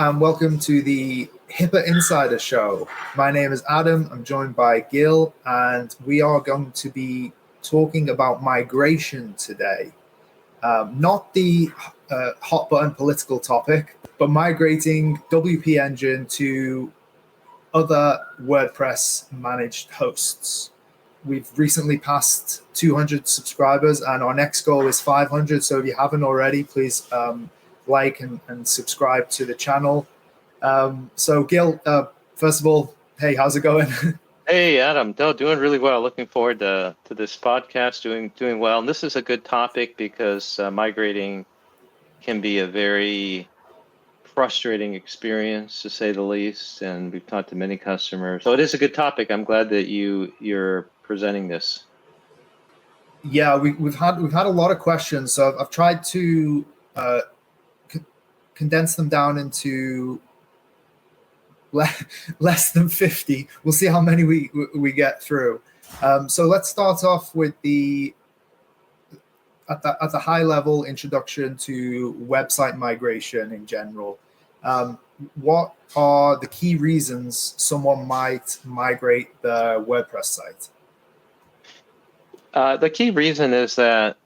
and welcome to the HIPAA Insider Show. My name is Adam, I'm joined by Gil, and we are going to be talking about migration today. Not the hot button political topic, but migrating WP Engine to other WordPress managed hosts. We've recently passed 200 subscribers and our next goal is 500. So if you haven't already, please like and subscribe to the channel. So Gil, first of all, hey, how's it going? Hey, Adam. No, doing really well. Looking forward to this podcast. Doing well. And this is a good topic because migrating can be a very frustrating experience, to say the least. And we've talked to many customers, so it is a good topic. I'm glad that you're presenting this. Yeah, we've had a lot of questions, so I've tried to condense them down into less than 50. We'll see how many we get through. So let's start off with at the high level introduction to website migration in general. What are the key reasons someone might migrate their WordPress site? The key reason is that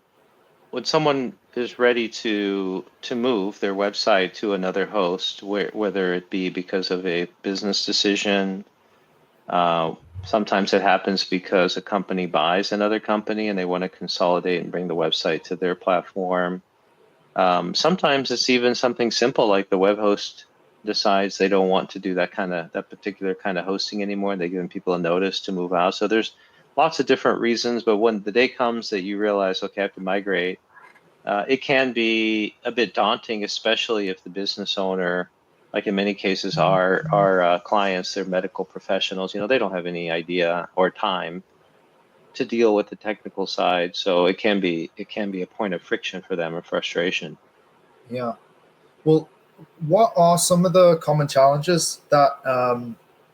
when someone is ready to move their website to another host, whether it be because of a business decision, sometimes it happens because a company buys another company and they want to consolidate and bring the website to their platform. Sometimes it's even something simple like the web host decides they don't want to do that particular kind of hosting anymore, and they're giving people a notice to move out. So there's lots of different reasons, but when the day comes that you realize, okay, I have to migrate, it can be a bit daunting, especially if the business owner, like in many cases, our clients, they're medical professionals. They don't have any idea or time to deal with the technical side. So it can be a point of friction for them or frustration. Yeah. Well, what are some of the common challenges that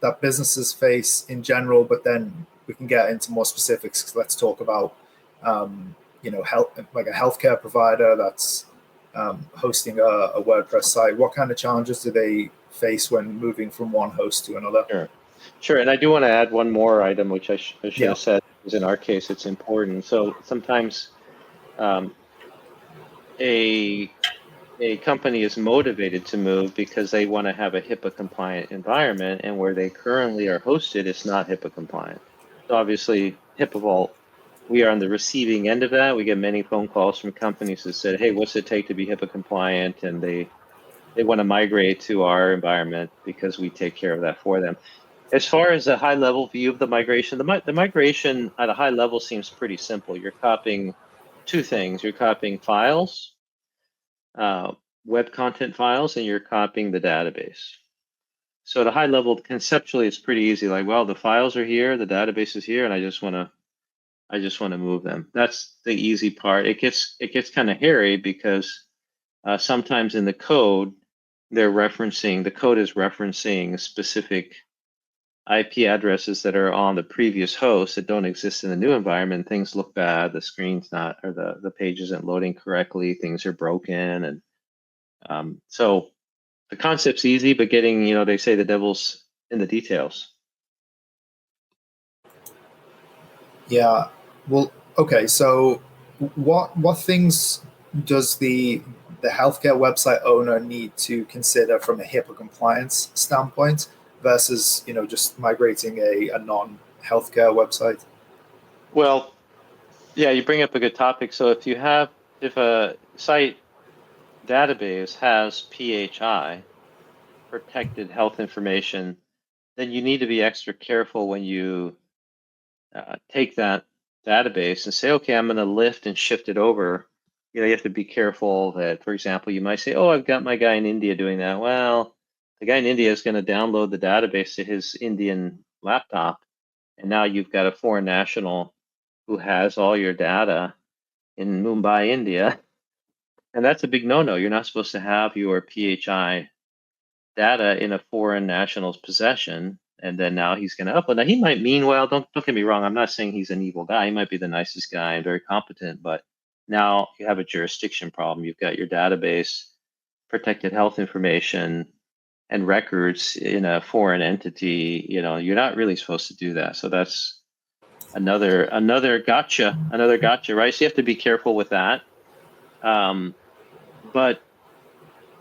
that businesses face in general? But then we can get into more specifics. Let's talk about health, like a healthcare provider that's hosting a WordPress site. What kind of challenges do they face when moving from one host to another? Sure. And I do want to add one more item, which I should have said, because in our case, it's important. So sometimes a company is motivated to move because they want to have a HIPAA compliant environment, and where they currently are hosted, it's not HIPAA compliant. So obviously, HIPAA Vault, we are on the receiving end of that. We get many phone calls from companies that said, hey, what's it take to be HIPAA compliant? And they want to migrate to our environment because we take care of that for them. As far as a high level view of the migration, the migration at a high level seems pretty simple. You're copying two things. You're copying files, web content files, and you're copying the database. So at a high level, conceptually, it's pretty easy. Like, well, the files are here, the database is here, and I just want to move them. That's the easy part. It gets kind of hairy because sometimes in the code, the code is referencing specific IP addresses that are on the previous host that don't exist in the new environment. Things look bad. The screen's not, or the page isn't loading correctly. Things are broken, and so the concept's easy, but getting, they say the devil's in the details. Yeah. Well, okay. So, what things does the healthcare website owner need to consider from a HIPAA compliance standpoint versus just migrating a non-healthcare website? Well, yeah, you bring up a good topic. So if a site database has PHI, protected health information, then you need to be extra careful when you take that database and say, okay, I'm going to lift and shift it over. You have to be careful that, for example, you might say, oh, I've got my guy in India doing that. Well, the guy in India is going to download the database to his Indian laptop, and now you've got a foreign national who has all your data in Mumbai, India. And that's a big no-no. You're not supposed to have your PHI data in a foreign national's possession, and then now he's going to upload. Now, he might mean well. Don't get me wrong. I'm not saying he's an evil guy. He might be the nicest guy and very competent, but now you have a jurisdiction problem. You've got your database, protected health information, and records in a foreign entity, you're not really supposed to do that. So that's another gotcha, right? So you have to be careful with that. But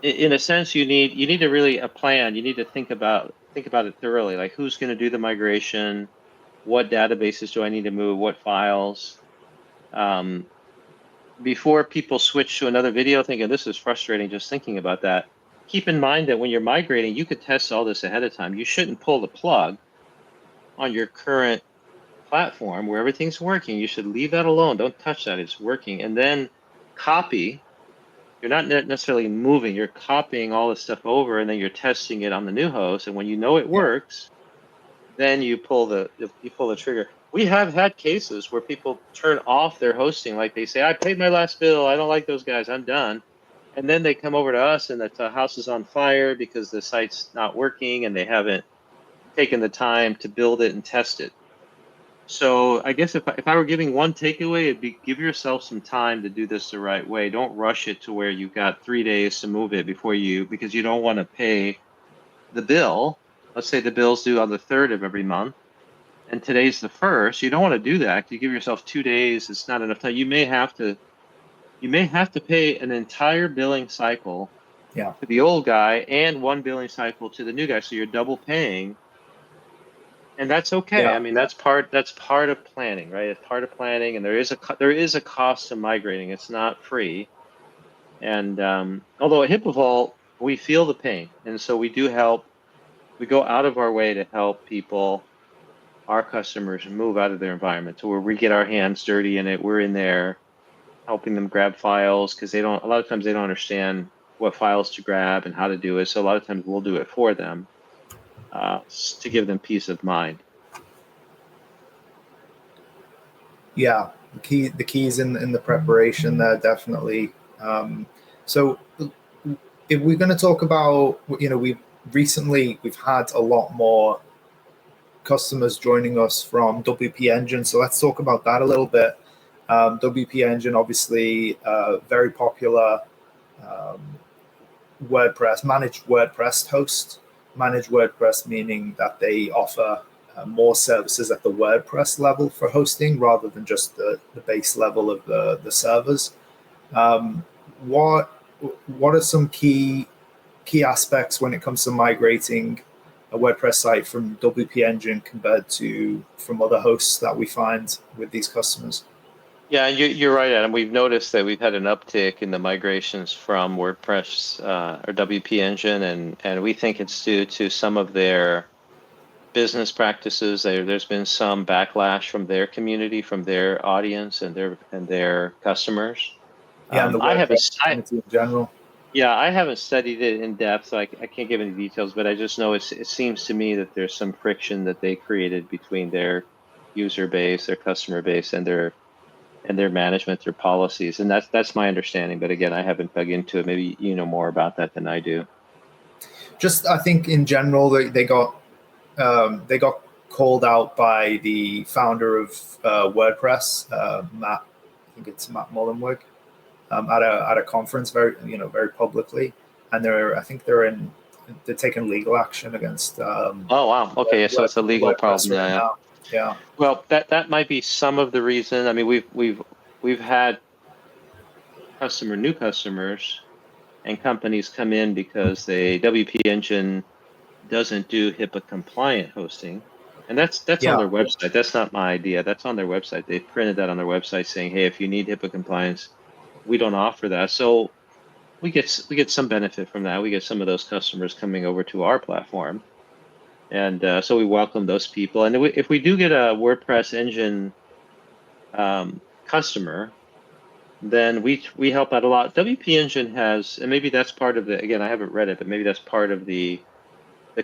in a sense, you need to really a plan. You need to think about it thoroughly. Like, who's going to do the migration? What databases do I need to move? What files? Before people switch to another video thinking this is frustrating just thinking about that, keep in mind that when you're migrating, you could test all this ahead of time. You shouldn't pull the plug on your current platform where everything's working. You should leave that alone. Don't touch that. It's working. And then copy. You're not necessarily moving. You're copying all this stuff over, and then you're testing it on the new host. And when you know it works, then you pull the trigger. We have had cases where people turn off their hosting, like they say, I paid my last bill, I don't like those guys, I'm done. And then they come over to us and the house is on fire because the site's not working and they haven't taken the time to build it and test it. So I guess if I were giving one takeaway, it'd be give yourself some time to do this the right way. Don't rush it to where you've got 3 days to move it because you don't want to pay the bill. Let's say the bill's due on the 3rd of every month, and today's the 1st. You don't want to do that. You give yourself 2 days. It's not enough time. You may have to pay an entire billing cycle to the old guy and one billing cycle to the new guy. So you're double paying, and that's okay. Yeah. I mean, that's part of planning, right? It's part of planning, and there is a cost to migrating. It's not free. And although at HIPAA Vault we feel the pain, and so we do help. We go out of our way to help people, our customers, move out of their environment to where we get our hands dirty in it. We're in there helping them grab files because a lot of times they don't understand what files to grab and how to do it. So a lot of times we'll do it for them to give them peace of mind. Yeah, the keys in the preparation there, definitely. So if we're going to talk about, we've had a lot more customers joining us from WP Engine. So let's talk about that a little bit. WP Engine, obviously, very popular WordPress, managed WordPress host. Managed WordPress meaning that they offer more services at the WordPress level for hosting rather than just the base level of the servers. What are some key aspects when it comes to migrating a WordPress site from WP Engine compared to from other hosts that we find with these customers? Yeah, you're right, Adam. We've noticed that we've had an uptick in the migrations from WordPress or WP Engine, and we think it's due to some of their business practices. There's been some backlash from their community, from their audience, and their customers. Yeah, and the WordPress community in general. Yeah, I haven't studied it in depth, so I can't give any details, but I just know it seems to me that there's some friction that they created between their user base, their customer base, and their management, their policies, and that's my understanding. But again, I haven't dug into it. Maybe you know more about that than I do. Just, I think in general, they got called out by the founder of WordPress, Matt. I think it's Matt Mullenweg. At a conference, very publicly, and they're taking legal action against. Oh wow! Okay, so it's a legal problem. Right now. Yeah. Well, that might be some of the reason. I mean, we've had new customers, and companies come in because WP Engine doesn't do HIPAA compliant hosting, and that's on their website. That's not my idea. That's on their website. They printed that on their website saying, hey, if you need HIPAA compliance, we don't offer that. So we get some benefit from that. We get some of those customers coming over to our platform, and so we welcome those people. And if we do get a WordPress engine customer, then we help out a lot. WP Engine has, and maybe that's part of again, I haven't read it, but maybe that's part of the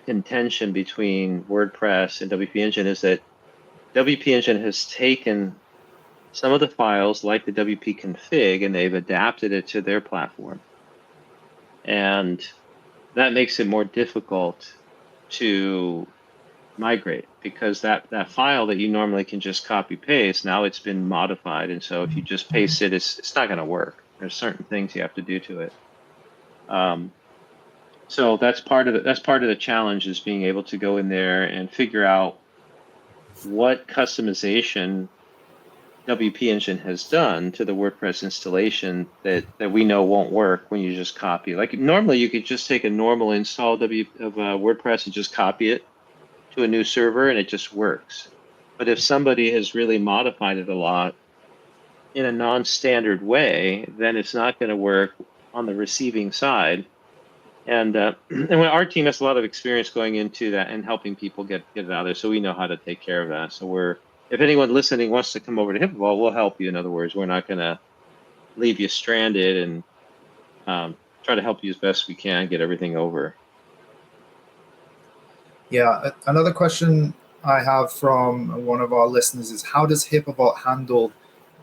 contention between WordPress and WP Engine is that WP Engine has taken some of the files like the WP config and they've adapted it to their platform. And that makes it more difficult to migrate because that file that you normally can just copy paste, now it's been modified. And so if you just paste it, it's not going to work. There's certain things you have to do to it. So that's part of the challenge, is being able to go in there and figure out what customization WP Engine has done to the WordPress installation that we know won't work when you just copy. Like normally you could just take a normal install of WordPress and just copy it to a new server and it just works. But if somebody has really modified it a lot in a non-standard way, then it's not going to work on the receiving side. And when our team has a lot of experience going into that and helping people get it out there, so we know how to take care of that. So if anyone listening wants to come over to HIPAA Vault, we'll help you. In other words, we're not going to leave you stranded, and try to help you as best we can get everything over. Yeah, another question I have from one of our listeners is, how does HIPAA Vault handle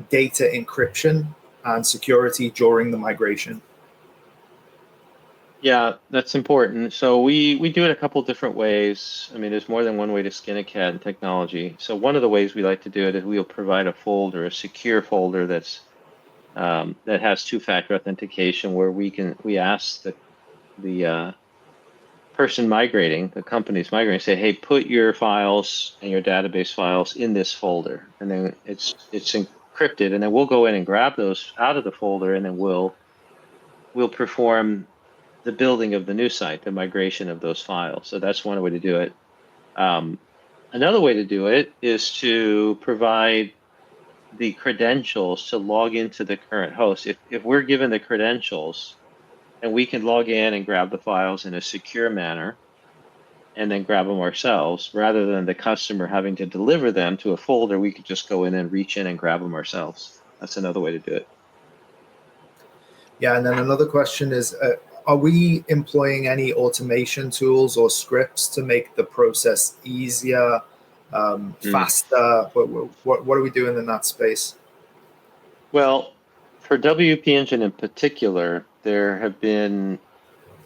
data encryption and security during the migration? Yeah, that's important. So we do it a couple different ways. I mean, there's more than one way to skin a cat in technology. So one of the ways we like to do it is we'll provide a folder, a secure folder that has two-factor authentication, where we ask the person migrating, the company's migrating, say, hey, put your files and your database files in this folder, and then it's encrypted, and then we'll go in and grab those out of the folder, and then we'll perform the building of the new site, the migration of those files. So that's one way to do it. Another way to do it is to provide the credentials to log into the current host. If we're given the credentials and we can log in and grab the files in a secure manner and then grab them ourselves, rather than the customer having to deliver them to a folder, we could just go in and reach in and grab them ourselves. That's another way to do it. Yeah, and then another question is, are we employing any automation tools or scripts to make the process easier, faster? What are we doing in that space? Well, for WP Engine in particular, there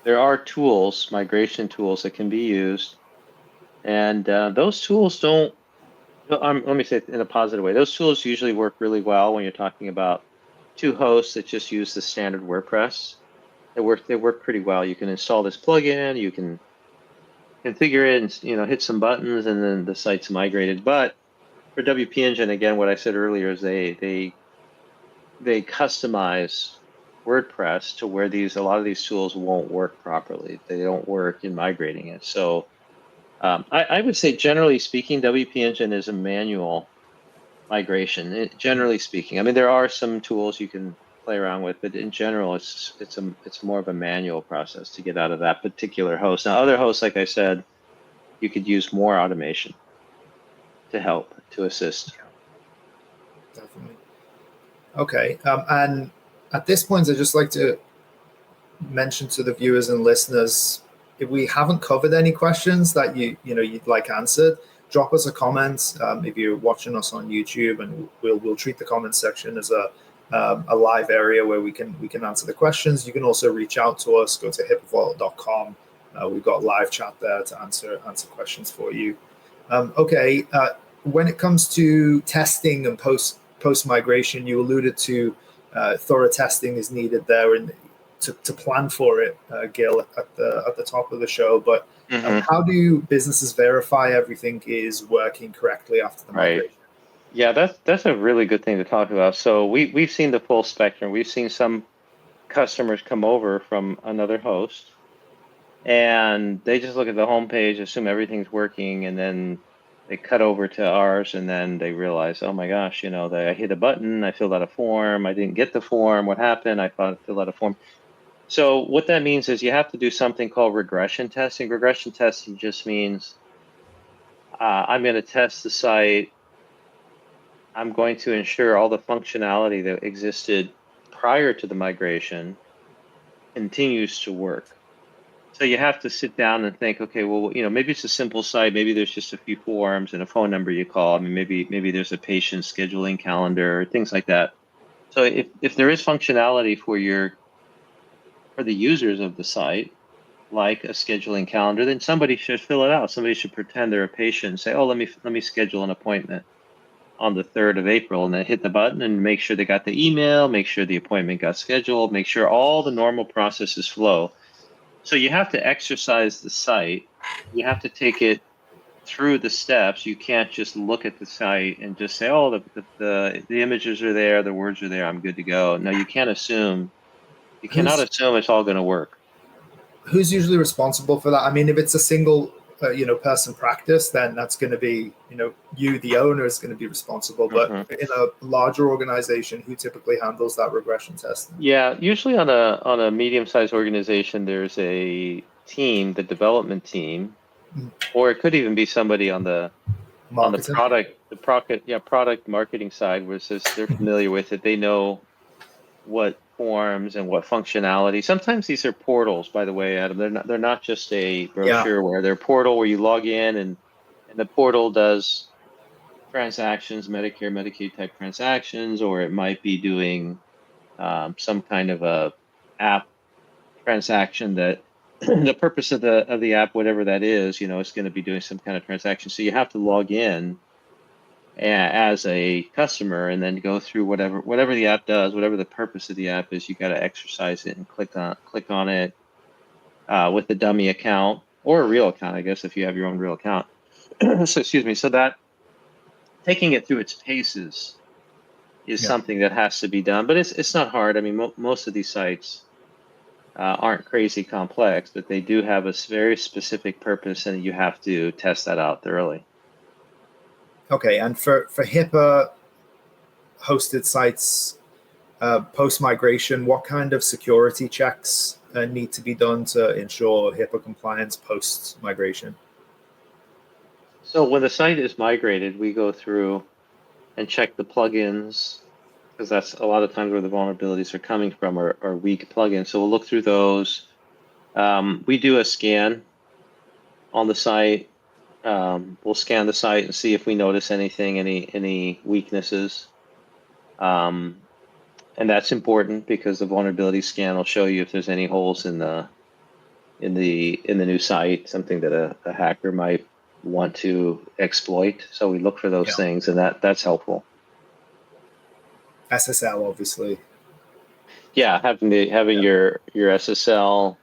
are tools, migration tools, that can be used, and those tools don't. Let me say it in a positive way. Those tools usually work really well when you're talking about two hosts that just use the standard WordPress. They work pretty well. You can install this plugin, you can configure it, and hit some buttons, and then the site's migrated. But for WP Engine, again, what I said earlier is they customize WordPress to where a lot of these tools won't work properly. They don't work in migrating it. So I would say, generally speaking, WP Engine is a manual migration. Generally speaking, I mean, there are some tools you can play around with, but in general, it's more of a manual process to get out of that particular host. Now, other hosts, like I said, you could use more automation to help, to assist. Definitely. Okay, and at this point, I'd just like to mention to the viewers and listeners, if we haven't covered any questions that you'd like answered, drop us a comment if you're watching us on YouTube, and we'll treat the comment section as a live area where we can answer the questions. You can also reach out to us. Go to HIPAAVault.com. We've got live chat there to answer questions for you. Okay, when it comes to testing and post migration, you alluded to thorough testing is needed there, and to plan for it, Gil, at the top of the show. But how do businesses verify everything is working correctly after the migration? Right. Yeah, that's a really good thing to talk about. So we've seen the full spectrum. We've seen some customers come over from another host, and they just look at the homepage, assume everything's working, and then they cut over to ours, and then they realize, oh my gosh, I hit a button, I filled out a form, I didn't get the form. What happened? I thought I filled out a form. So what that means is you have to do something called regression testing. Regression testing just means I'm going to test the site. I'm going to ensure all the functionality that existed prior to the migration continues to work. So you have to sit down and think, okay, well, maybe it's a simple site. Maybe there's just a few forms and a phone number you call. I mean, maybe there's a patient scheduling calendar, things like that. So if there is functionality for the users of the site, like a scheduling calendar, then somebody should fill it out. Somebody should pretend they're a patient and say, oh, let me schedule an appointment on the 3rd of April, and then hit the button and make sure they got the email, make sure the appointment got scheduled, make sure all the normal processes flow. So you have to exercise the site. You have to take it through the steps. You can't just look at the site and just say, oh, the images are there, the words are there, I'm good to go. No, you can't assume. You cannot assume it's all going to work. Who's usually responsible for that? I mean, if it's a single person practice, then that's going to be, you, the owner, is going to be responsible. But in a larger organization, who typically handles that regression testing? Yeah, usually on a medium-sized organization, there's a team, the development team, or it could even be somebody on the product marketing side, where it says they're familiar with it. They know what forms and what functionality. Sometimes these are portals, by the way, Adam. They're not just a brochure where they're a portal where you log in and the portal does transactions, Medicare, Medicaid type transactions, or it might be doing some kind of a app transaction that the purpose of the app, whatever that is, it's going to be doing some kind of transaction. So you have to log in as a customer and then go through whatever the app does, whatever the purpose of the app is. You got to exercise it and click on it with the dummy account or a real account, I guess, if you have your own real account. So excuse me. So that taking it through its paces is something that has to be done, but it's not hard. I mean, most of these sites aren't crazy complex, but they do have a very specific purpose, and you have to test that out thoroughly. Okay, and for HIPAA hosted sites post migration, what kind of security checks need to be done to ensure HIPAA compliance post migration? So when the site is migrated, we go through and check the plugins, because that's a lot of times where the vulnerabilities are coming from, are weak plugins. So we'll look through those. We do a scan on the site. We'll scan the site and see if we notice anything, any weaknesses. And that's important because the vulnerability scan will show you if there's any holes in the new site, something that a hacker might want to exploit. So we look for those things, and that's helpful. SSL, obviously. Yeah, having your SSL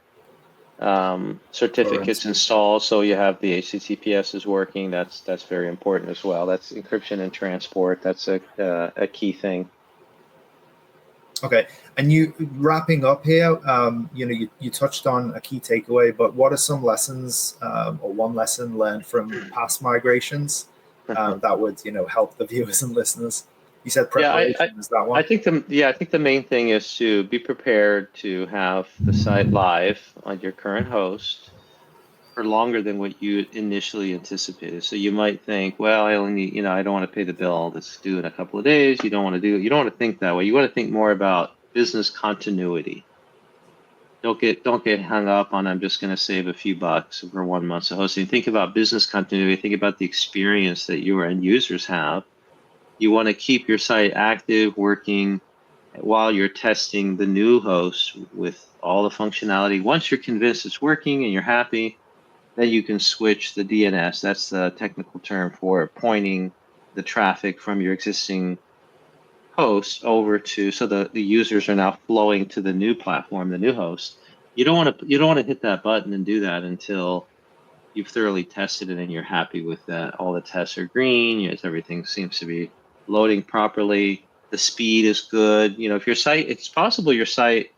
certificates installed, so you have the HTTPS is working. That's very important as well. That's encryption and transport. That's a key thing. Okay, and you wrapping up here, you touched on a key takeaway, but what are some lessons or one lesson learned from past migrations that would help the viewers and listeners? You said preparation is that one. I think the main thing is to be prepared to have the site live on your current host for longer than what you initially anticipated. So you might think, well, I only need, I don't want to pay the bill that's due in a couple of days. You don't want to think that way. You want to think more about business continuity. Don't get hung up on, I'm just going to save a few bucks over 1 month of hosting. Think about business continuity. Think about the experience that your end users have. You want to keep your site active, working while you're testing the new host with all the functionality. Once you're convinced it's working and you're happy, then you can switch the DNS. That's the technical term for pointing the traffic from your existing host over to, so the users are now flowing to the new platform, the new host. You don't want to hit that button and do that until you've thoroughly tested it and you're happy with that. All the tests are green. Yes, everything seems to be loading properly. The speed is good. If your site, it's possible your site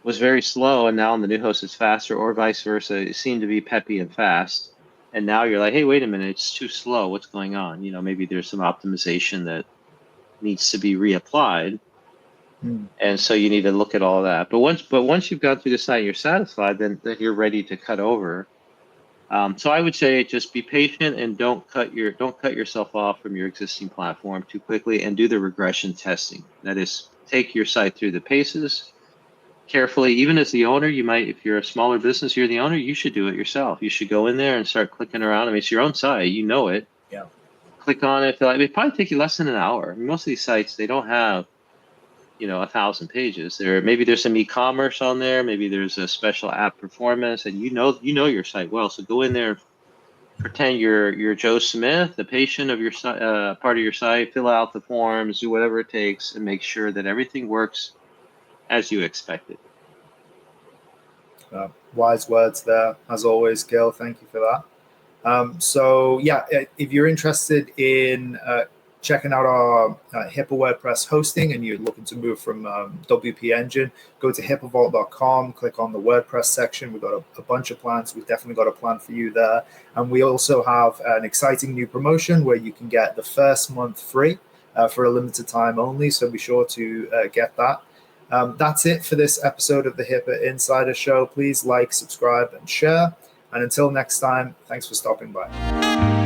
was very slow and now on the new host it's faster, or vice versa. It seemed to be peppy and fast, and now you're like, hey, wait a minute, it's too slow. What's going on? Maybe there's some optimization that needs to be reapplied. And so you need to look at all that. But once you've gone through the site, you're satisfied, then you're ready to cut over. So I would say just be patient and don't cut yourself off from your existing platform too quickly, and do the regression testing. That is, take your site through the paces carefully. Even as the owner, you might, if you're a smaller business, you're the owner, you should do it yourself. You should go in there and start clicking around. I mean, it's your own site, it. Yeah. Click on it. It probably take you less than an hour. I mean, most of these sites, they don't have 1,000 pages. Maybe there's some e-commerce on there. Maybe there's a special app performance, and you know your site well. So go in there, pretend you're Joe Smith, the patient of your part of your site. Fill out the forms, do whatever it takes, and make sure that everything works as you expected. Wise words there, as always, Gil. Thank you for that. So yeah, if you're interested in checking out our HIPAA WordPress hosting and you're looking to move from WP Engine, go to HIPAAVault.com, click on the WordPress section. We've got a bunch of plans. We've definitely got a plan for you there. And we also have an exciting new promotion where you can get the first month free for a limited time only. So be sure to get that. That's it for this episode of the HIPAA Insider Show. Please like, subscribe, and share. And until next time, thanks for stopping by.